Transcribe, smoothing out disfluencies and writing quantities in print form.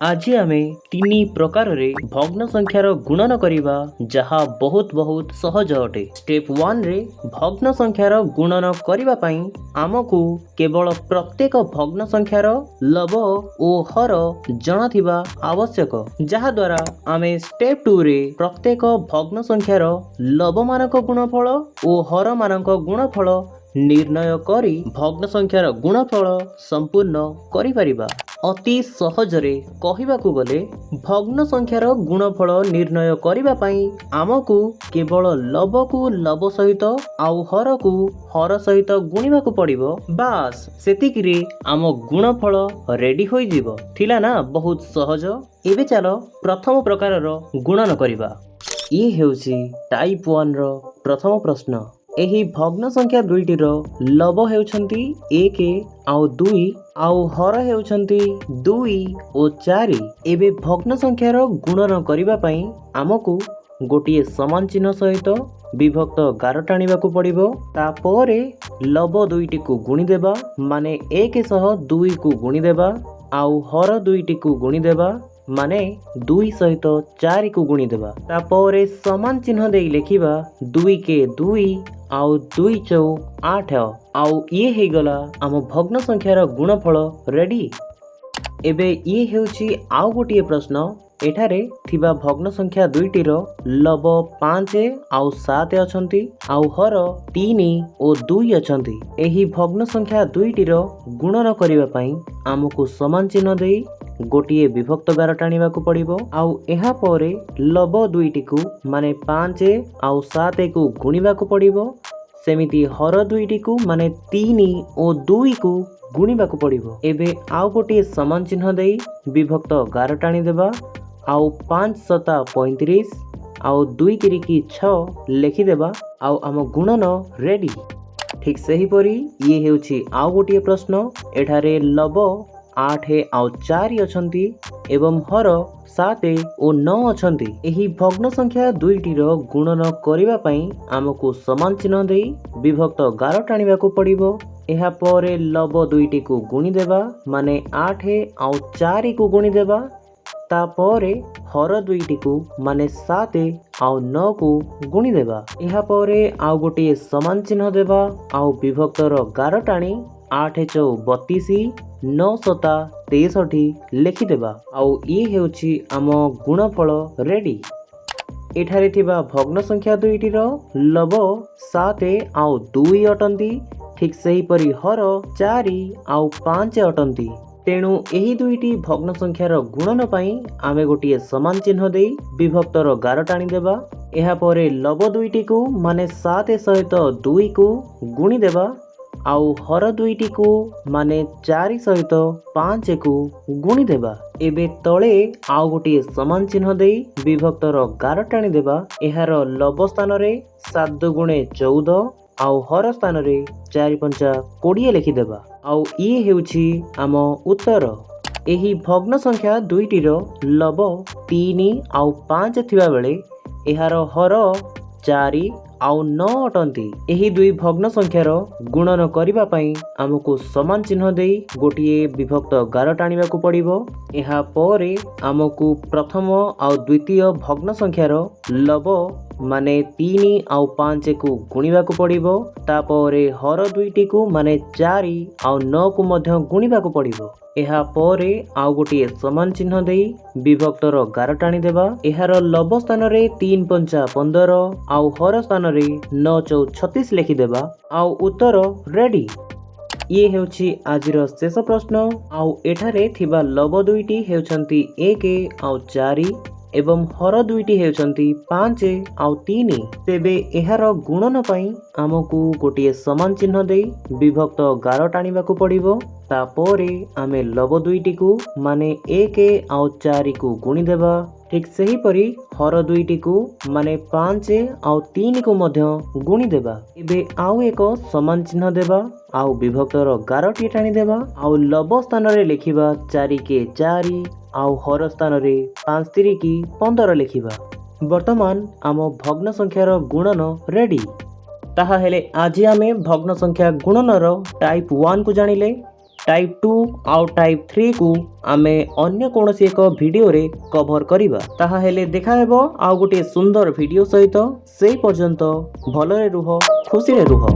आज आम तीन प्रकार भग्न संख्यार गुणन करवा जहाँ बहुत बहुत सहज अटे। स्टेप 1 रे भग्न संख्यार गुणन करने आमको केवल प्रत्येक भग्न संख्यार लब और हर जनाथिबा आवश्यक, जहा द्वारा आम स्टेप 2 रे प्रत्येक भग्न संख्यार लब मानक गुणफल और हर मानक गुणफल निर्णय करी भग्न संख्यार गुणफल संपूर्ण करिपारिबा। अति सहजरे कहिबाकू गले भग्न संख्यार गुणफल निर्णय करिबा पई आमको केवल लब को लब सहित आउ हर को हर सहित गुणिबाकू पड़िबो। बास सेतिकिरे आम गुणफल रेडी होई जिवो। थिला ना बहुत सहज। एबे चलो प्रथम प्रकार रो गुणन करिबा। ये हेउची टाइप 1 रो प्रथम प्रश्न। एही भग्न संख्या दुईटीर लब हेउछंती 1 आउ 2 आउ हर हेउछंती 2 और 4। एबे भग्न संख्यार गुणन करिबा पई आमको गोटिए समान चिन्ह सहित विभक्त गार टाणिबाकू पड़िबो। तापरे लब दुईटी को गुणी देबा, माने 1 सह 2 को गुणी देबा, आउ हर दुईटी को गुणी देबा, माने 2 सहित 4 को गुणी देबा। तापरे समान चिन्ह दे लिखिबा 2 के 2 आउ 2 चौ 8 आउ ये हे गला आम भग्न संख्यार गुणफल रेडी। एबे ये हेउची आउ गोटिए प्रश्न। एठारे थिबा भग्न संख्या दुईटीर लब 5 आउ 7 अछंती आउ हर 3 और 2 अछंती। एही भग्न संख्या दुईटीर गुणन करिबा पई आमको समान चिन्ह देई गोटिए विभक्त गार टाणिबाकू पड़िबो। आउ एहा परे लब दुईटी को माने 5 आउ 7 को गुणिबाकू पड़िबो। सेमिति हर दुईटी को माने 3 और 2 को गुणिबाकू पड़िबो। एबे आउ गोटिए समान चिन्ह देई विभक्त गार टाणी देबा। आउ 5 सता 35 आउ 2 तिरिकी 6 लिखि देबा। आउ आम गुणन रेडी। ठीक सही परी ये हेउची आउ गोटिए प्रश्न। एठारे लब 8 आउ 4 अछंती एवं हर 7 और 9 अछंती। एही भग्न संख्या दुईटीर गुणन करिबा पई आमको समान चिन्ह देई विभक्त गार टाणिबाकू पड़िबो। एहा परे लब दुईटी को गुणी देबा, माने 8 आउ 4 को गुणी देबा। तापरे हर दुईटी को माने 7 आउ 9 को गुणी देबा। एहा परे आउ गोटिए समान चिन्ह देबा आउ विभक्तर गार टाणी 8 चौ 32 9 सता 63 लिखिदेबा। आउ ये हेउची आम गुणफल रेडी। एठारे थिबा भग्न संख्या दुईटीर लब 7 आउ 2 अटंती। ठीक सही परी हर 4 आउ 5 अटंती। तेणु एही दुईटी भग्न संख्यार गुणन पई आमे गोटिए समान चिन्ह देई विभक्तर गार टाणी देबा। एहा परे लब दुईटी को माने 7 सहित 2 को गुणी देबा। आउ हर दुईटी को माने 4 सहित 5 को गुणी देबा। एबे तले आउ गोटिए समान चिन्ह देई विभक्तर गार टाणी देबा। एहार लब स्थान रे 7 गुणे 14 आउ हर स्थान रे 4 पंचा 20 लिखि देबा। आउ ये हेउची आम उत्तर। एही भग्न संख्या दुईटीर लब 3 आउ 5 थिबा बेले एहार हर 4 आउ 9 अटंती। एही दुई भग्न संख्यार गुणन करिबा पई आमको समान चिन्ह देई गोटिए विभक्त गार टाणिबाकू पड़िबो। एहा परे आमको प्रथम आउ द्वितीय भग्न संख्यार लब माने 3 आउ 5 को गुणिबाकू पड़िबो। तापरे हर दुईटी को माने 4 आउ 9 को मध्य गुणिबाकू पड़िबो। एहा परे आउ गोटिए समान चिन्ह देई विभक्तर गार टाणी देबा। एहार लब स्थान रे 3 पंचा 15 आउ हर स्थान रे 9 चौ 36 लिखि देबा। आउ उत्तर रेडी। ये हेउची आजिर शेष प्रश्न। आउ एठारे थिबा लब दुईटी हेउछंती 1 आउ 4 एवं हर दुईटी हेउछंती 5 आउ 3। तेबे एहार गुणन पई आमको गोटिए समान चिन्ह देई विभक्त गार टाणिबाकू पड़िबो। तापरे आमे लब दुईटी को माने 1 आउ 4 को गुणी देबा। ठीक सही परी हर दुईटी को माने 5 आउ 3 को मध्य गुणी देबा। एबे आउ एक समान चिन्ह देबा आउ विभक्तर गारटी टाणी देबा। आउ लब स्थान रे लिखिबा 4 के 4 आउ हर स्थान रे 5 3 15 लिखिबा। वर्तमान आम भग्न संख्यार गुणन रेडी। ताहा हेले आज आमे भग्न संख्या गुणनर टाइप 1 को जानिले। टाइप 2 आउ टाइप 3 को आमे अन्य कोनोसी एक वीडियो रे कवर करिबा। ताहा हेले देखा हेबो आउ गोटे सुंदर वीडियो सहित। सेई पर्यंत भलरे रुह, खुशी रे रुह।